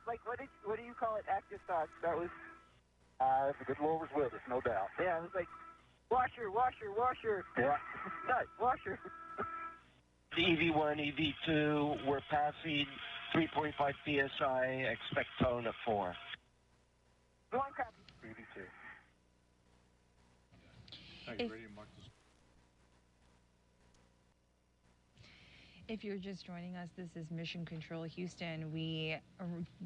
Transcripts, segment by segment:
like, what do you call it? Active thoughts. That was. The good Lord was with us, no doubt. Yeah, it was like, washer. Yeah. Nut, washer. EV1, EV2, we're passing 3.5 psi. Expect tone of 4. Go on, copy. EV2. If you're just joining us, this is Mission Control Houston. We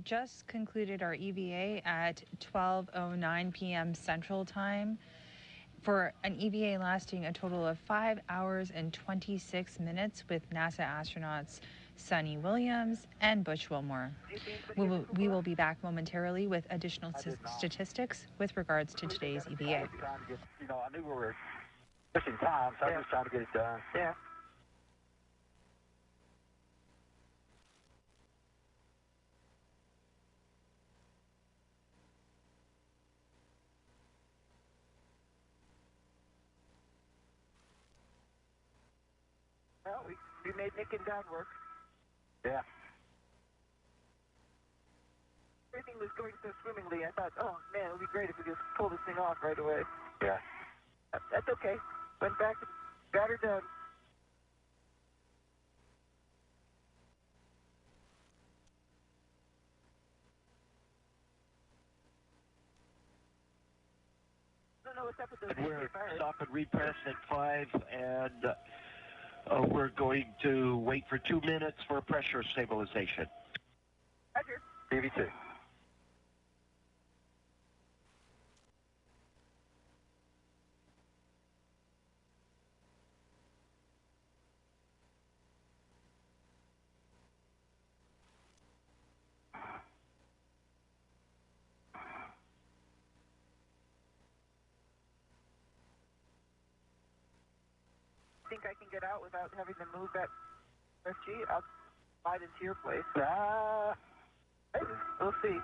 just concluded our EVA at 12:09 p.m. Central Time for an EVA lasting a total of 5 hours and 26 minutes with NASA astronauts Sunny Williams and Butch Wilmore. We will be back momentarily with additional statistics with regards to today's EVA. I knew we were pushing time, so I was just trying to get it done. Yeah. Well, we made Nick and Don work. Yeah. Everything was going so swimmingly. I thought, oh man, it would be great if we just pull this thing off right away. Yeah. That's okay. Went back and got her done. I don't know what's up with those. We're stop and repress at 5, and we're going to wait for 2 minutes for pressure stabilization. Roger. EV2. Think I can get out without having to move that SG? I'll slide into your place. We'll see.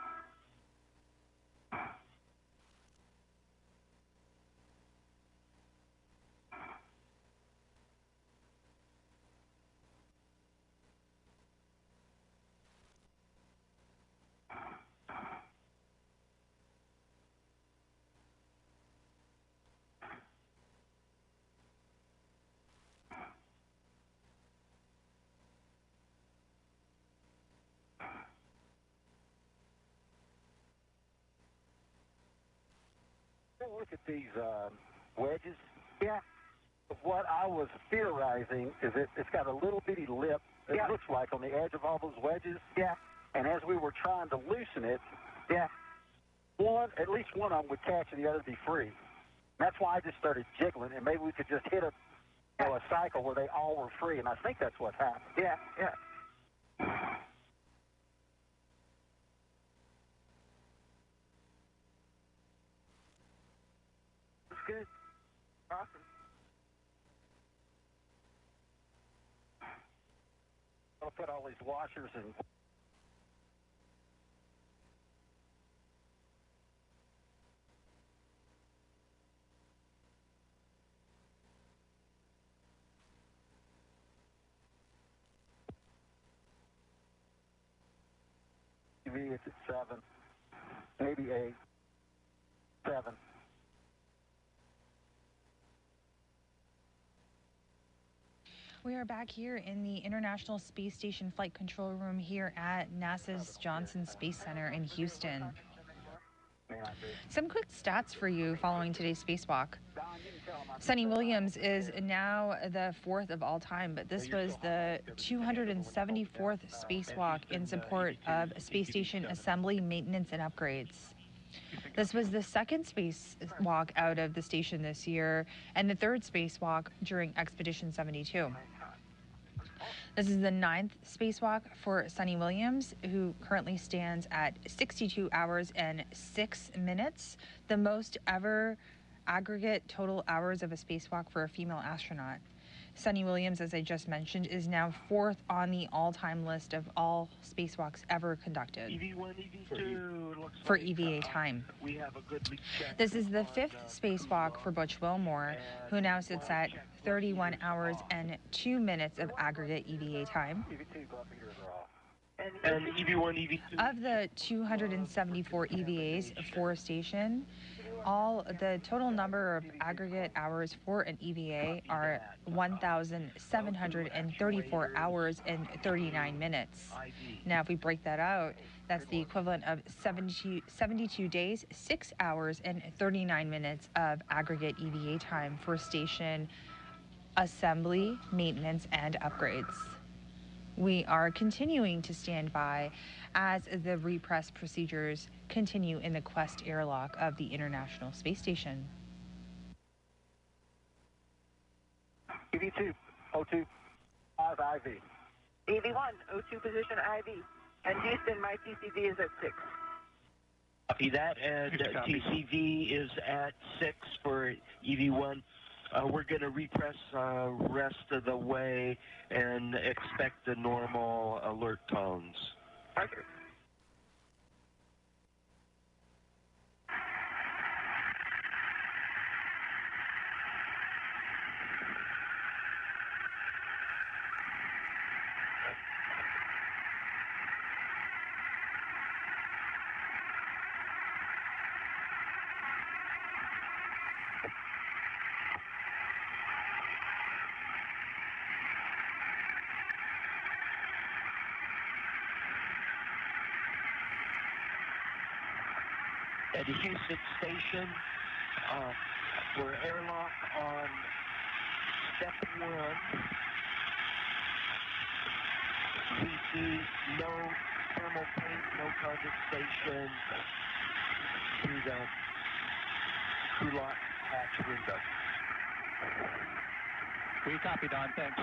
Look at these wedges. Yeah. What I was theorizing is it's got a little bitty lip, it looks like, on the edge of all those wedges. Yeah. And as we were trying to loosen it, Yeah. at least one of them would catch and the other be free. That's why I just started jiggling, and maybe we could just hit a cycle where they all were free, and I think that's what happened. Yeah. It's good. Awesome. I'll put all these washers and it's at 7, maybe 8, 7. We are back here in the International Space Station Flight Control Room here at NASA's Johnson Space Center in Houston. Some quick stats for you following today's spacewalk. Sunny Williams is now the 4th of all time, but this was the 274th spacewalk in support of space station assembly, maintenance, and upgrades. This was the 2nd spacewalk out of the station this year and the 3rd spacewalk during Expedition 72. This is the 9th spacewalk for Sunny Williams, who currently stands at 62 hours and 6 minutes, the most ever aggregate total hours of a spacewalk for a female astronaut. Sunny Williams, as I just mentioned, is now 4th on the all-time list of all spacewalks ever conducted EV1, EV2, for EVA time. We have a good leak check. This is the 5th spacewalk for Butch Wilmore, who now sits at 31 hours and 2 minutes of aggregate EVA time. EV2 glove meters are off. And EV1, EV2? Of the 274 EVAs for station, the total number of aggregate hours for an EVA are 1,734 hours and 39 minutes. Now, if we break that out, that's the equivalent of 72 days, 6 hours, and 39 minutes of aggregate EVA time for station assembly, maintenance, and upgrades. We are continuing to stand by as the repress procedures continue in the Quest airlock of the International Space Station. EV2, O2, 5 IV. EV1, O2 position IV. And Houston, my TCV is at 6. Copy that, and TCV is at 6 for EV1. We're going to repress rest of the way and expect the normal alert tones. Roger. At the Houston station, we're airlock on step 1. We see no thermal paint, no condensation through the crew lock hatch window. We copy, Don. Thanks.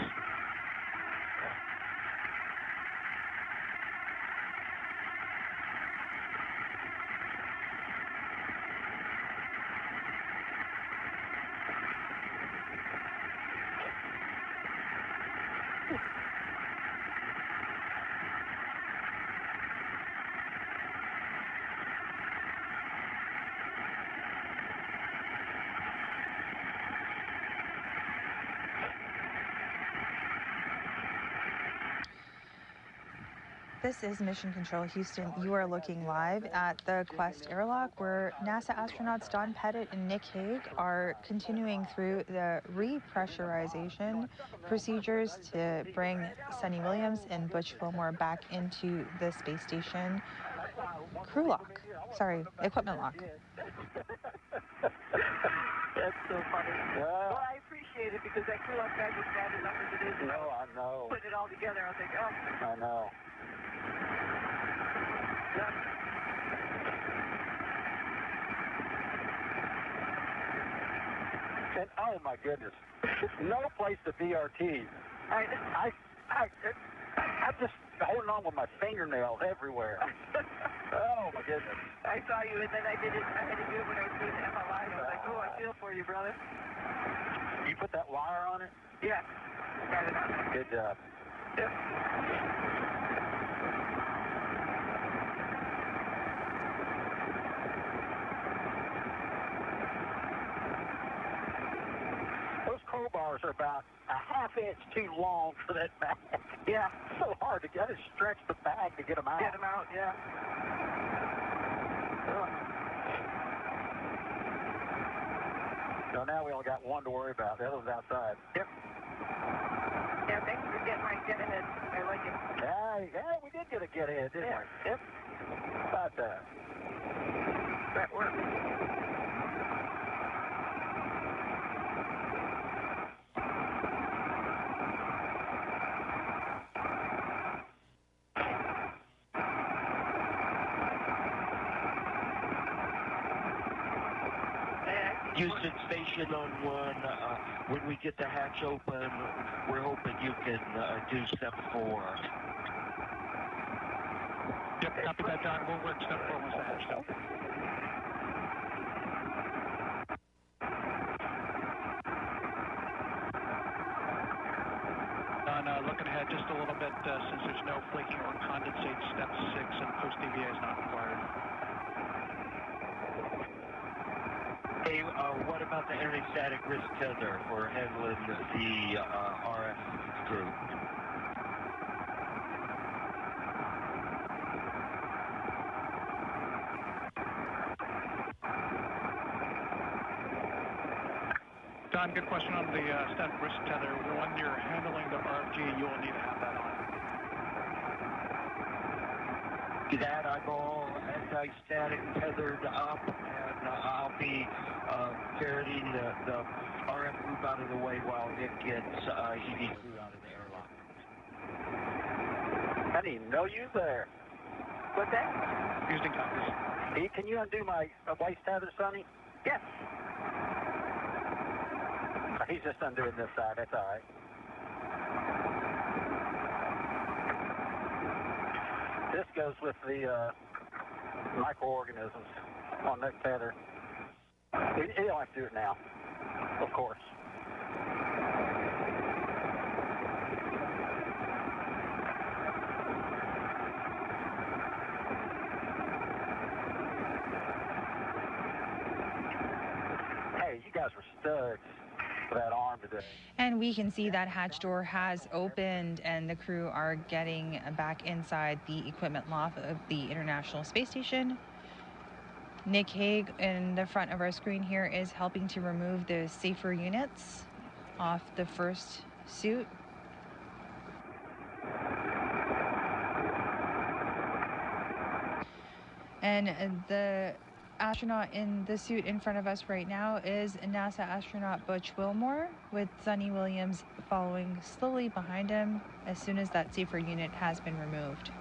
This is Mission Control Houston. You are looking live at the Quest airlock where NASA astronauts Don Pettit and Nick Hague are continuing through the repressurization procedures to bring Sunny Williams and Butch Fillmore back into the space station equipment lock. That's so funny. Well, I appreciate it because that crew lock bag is bad enough as it is. No, I know. Put it all together, I was like, oh. I know. Yeah. And oh my goodness, no place to BRT. I'm just holding on with my fingernails everywhere. Oh my goodness. I saw you, and then I had to do it when I was doing the MLI. I was like, oh, I feel for you, brother. You put that wire on it? Yeah. Got it on. Good job. Yep. Those crowbars are about a half-inch too long for that bag. Yeah. It's so hard to get. I just stretch the bag to get them out. Get them out, yeah. So now we only got one to worry about. The other was outside. Yep. Yeah, thanks for getting my get ahead. I like it. Yeah, we did get a get ahead, didn't we? Yep. How about that? That worked. Houston Station on 1. When we get the hatch open, we're hoping you can do step 4. Yep, copy that, John. We'll work step 4 once the hatch is open. Don, looking ahead just a little bit, since there's no flaking or condensate, step 6 and post-EVA is not required. Hey, what about the anti-static risk tether for handling the RF group? Don, good question on the static wrist tether. When you're handling the RFG, you will need to have that on. To that, I'm all anti-static tethered up, and I'll be ferreting the RF group out of the way while Nick gets EV crew out of the airlock. I didn't even know you there. What's that? Houston copies. Hey, can you undo my waist tether, Sonny? Yes. He's just undoing this side. That's all right. This goes with the microorganisms on that tether. You don't have to do it now, of course. Hey, you guys were studs for that arm today. And we can see that hatch door has opened and the crew are getting back inside the equipment loft of the International Space Station. Nick Hague in the front of our screen here is helping to remove the safer units off the first suit. And the astronaut in the suit in front of us right now is NASA astronaut Butch Wilmore, with Sunny Williams following slowly behind him as soon as that safer unit has been removed.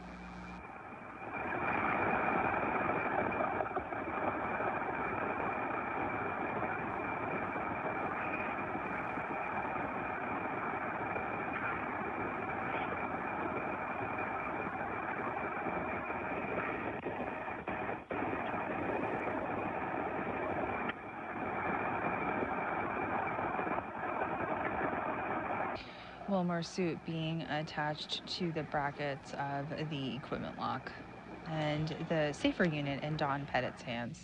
Wilmore's suit being attached to the brackets of the equipment lock, and the safer unit in Don Pettit's hands.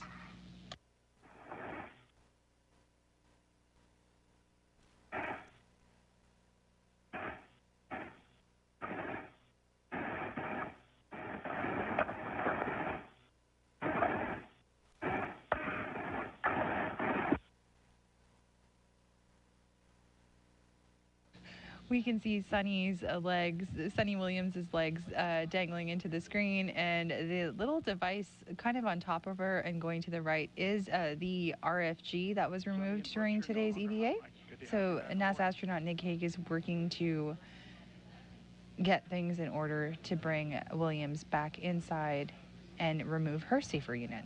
We can see Sunny Williams' legs dangling into the screen, and the little device kind of on top of her and going to the right is the RFG that was removed during today's EVA. So NASA astronaut Nick Hague is working to get things in order to bring Williams back inside and remove her safer unit.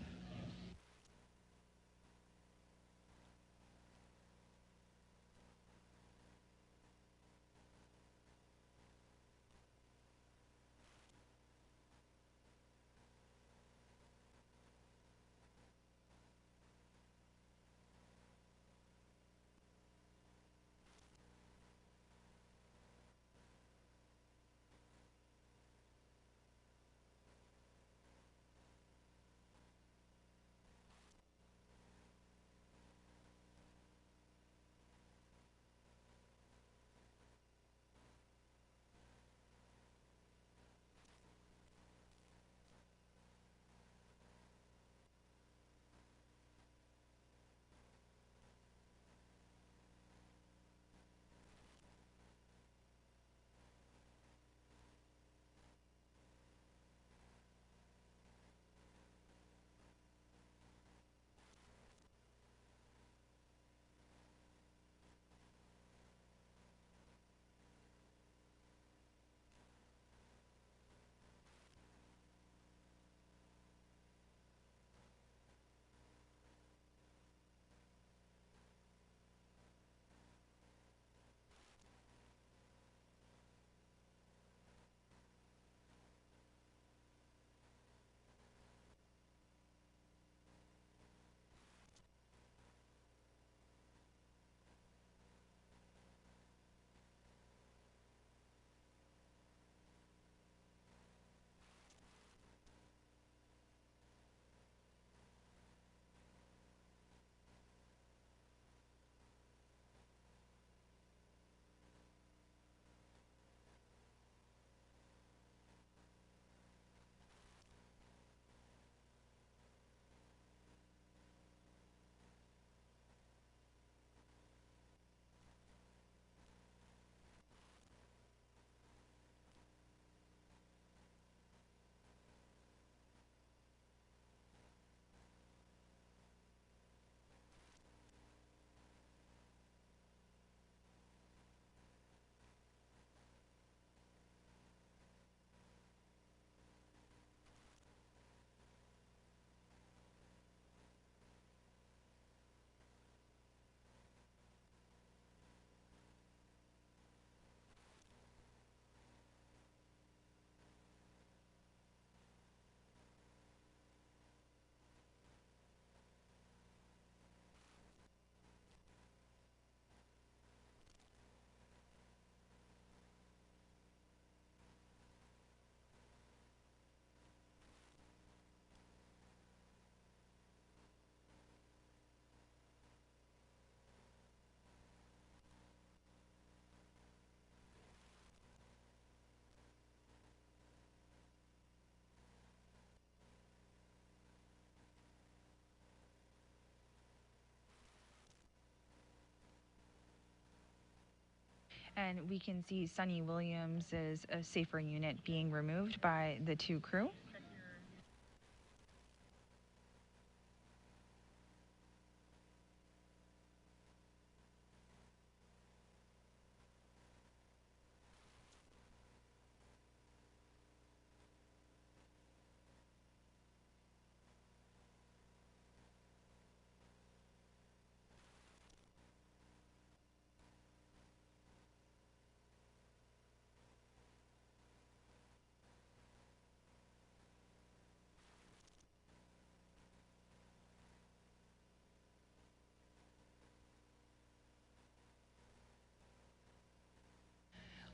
And we can see Sunny Williams' a safer unit being removed by the two crew.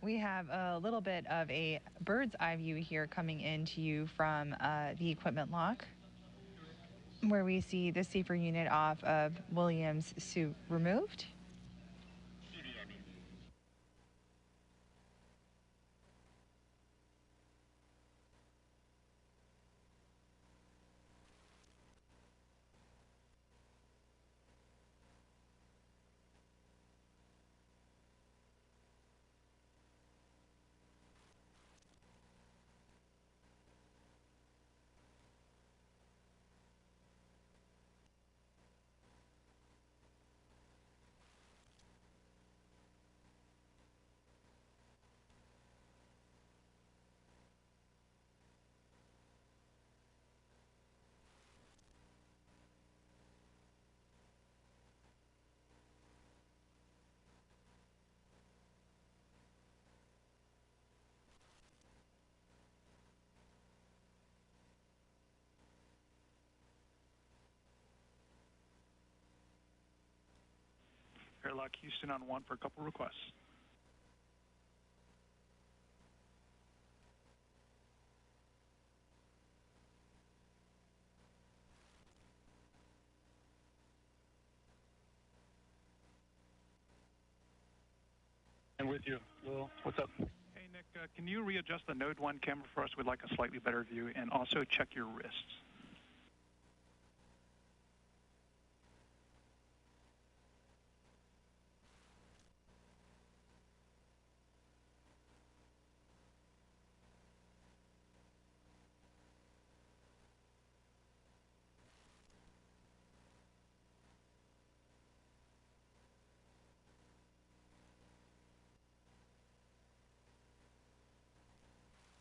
We have a little bit of a bird's eye view here coming into you from the equipment lock, where we see the safer unit off of Williams' suit removed. Airlock Houston on 1 for a couple requests. I'm with you. Will, what's up? Hey, Nick, can you readjust the Node 1 camera for us? We'd like a slightly better view, and also check your wrists.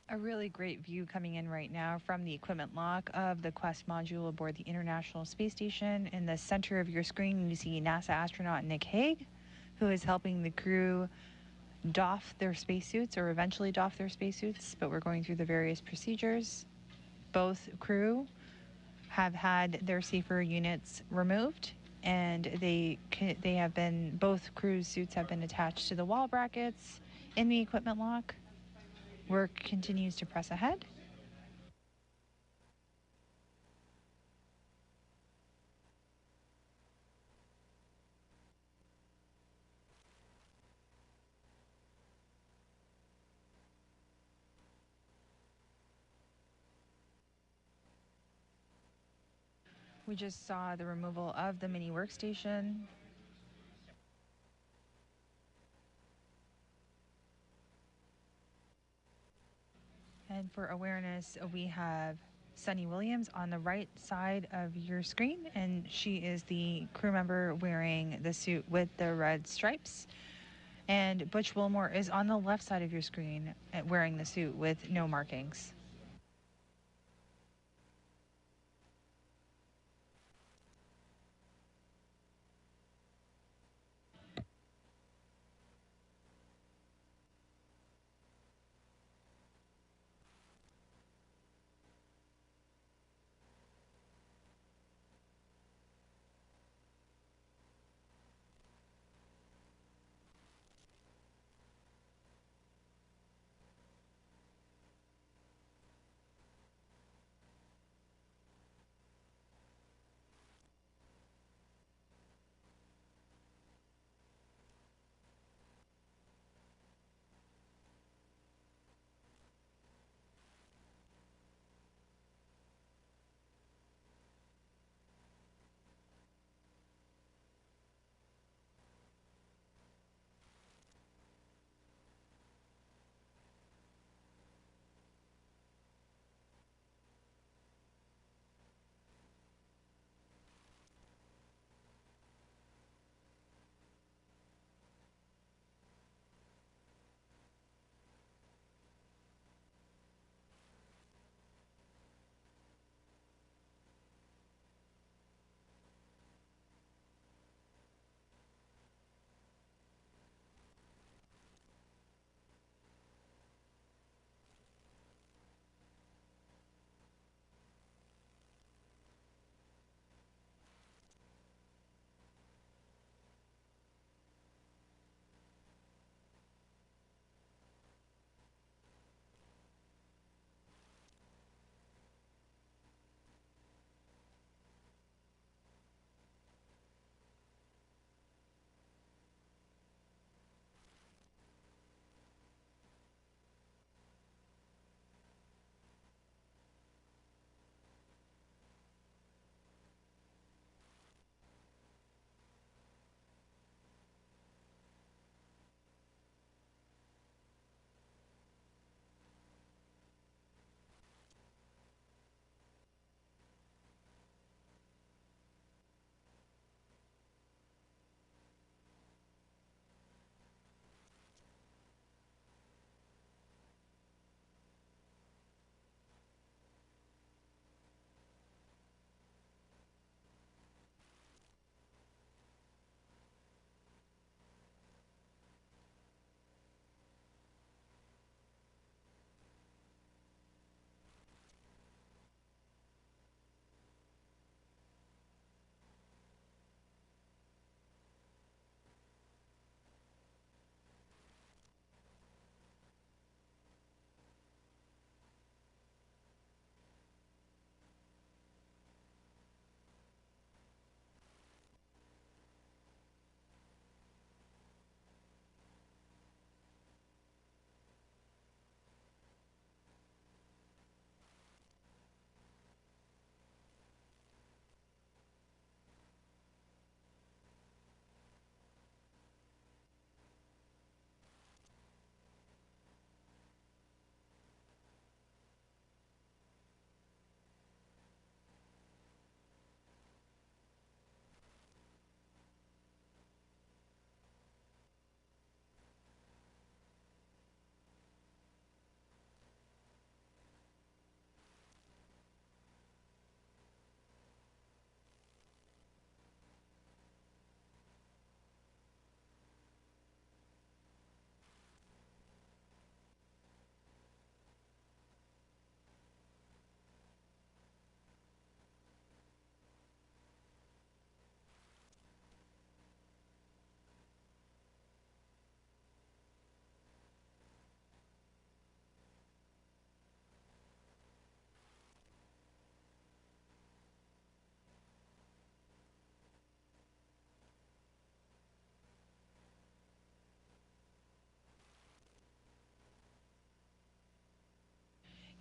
A really great view coming in right now from the equipment lock of the Quest module aboard the International Space Station. In the center of your screen, you see NASA astronaut Nick Hague, who is helping the crew doff their spacesuits, or eventually doff their spacesuits, but we're going through the various procedures. Both crew have had their safer units removed, and both crew's suits have been attached to the wall brackets in the equipment lock. Work continues to press ahead. We just saw the removal of the mini workstation. And for awareness, we have Sunny Williams on the right side of your screen, and she is the crew member wearing the suit with the red stripes. And Butch Wilmore is on the left side of your screen wearing the suit with no markings.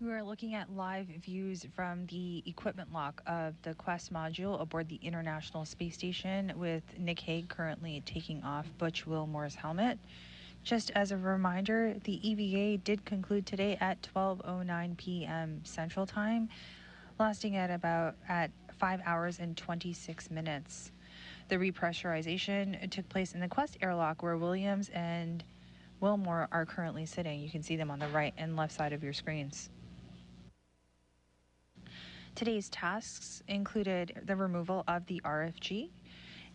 We are looking at live views from the equipment lock of the Quest module aboard the International Space Station, with Nick Hague currently taking off Butch Wilmore's helmet. Just as a reminder, the EVA did conclude today at 12:09 p.m. Central Time, lasting at 5 hours and 26 minutes. The repressurization took place in the Quest airlock, where Williams and Wilmore are currently sitting. You can see them on the right and left side of your screens. Today's tasks included the removal of the RFG,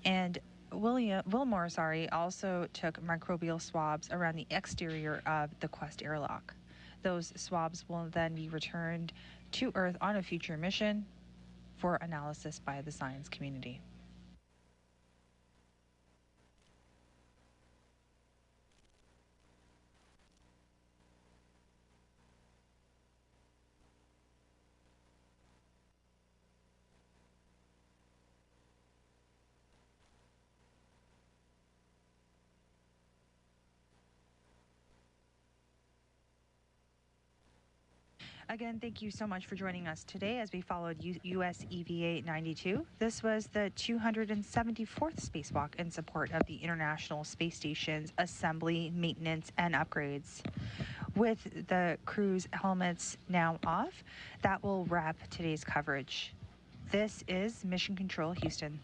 and Wilmore also took microbial swabs around the exterior of the Quest airlock. Those swabs will then be returned to Earth on a future mission for analysis by the science community. Again, thank you so much for joining us today as we followed US EVA 92. This was the 274th spacewalk in support of the International Space Station's assembly, maintenance, and upgrades. With the crew's helmets now off, that will wrap today's coverage. This is Mission Control Houston.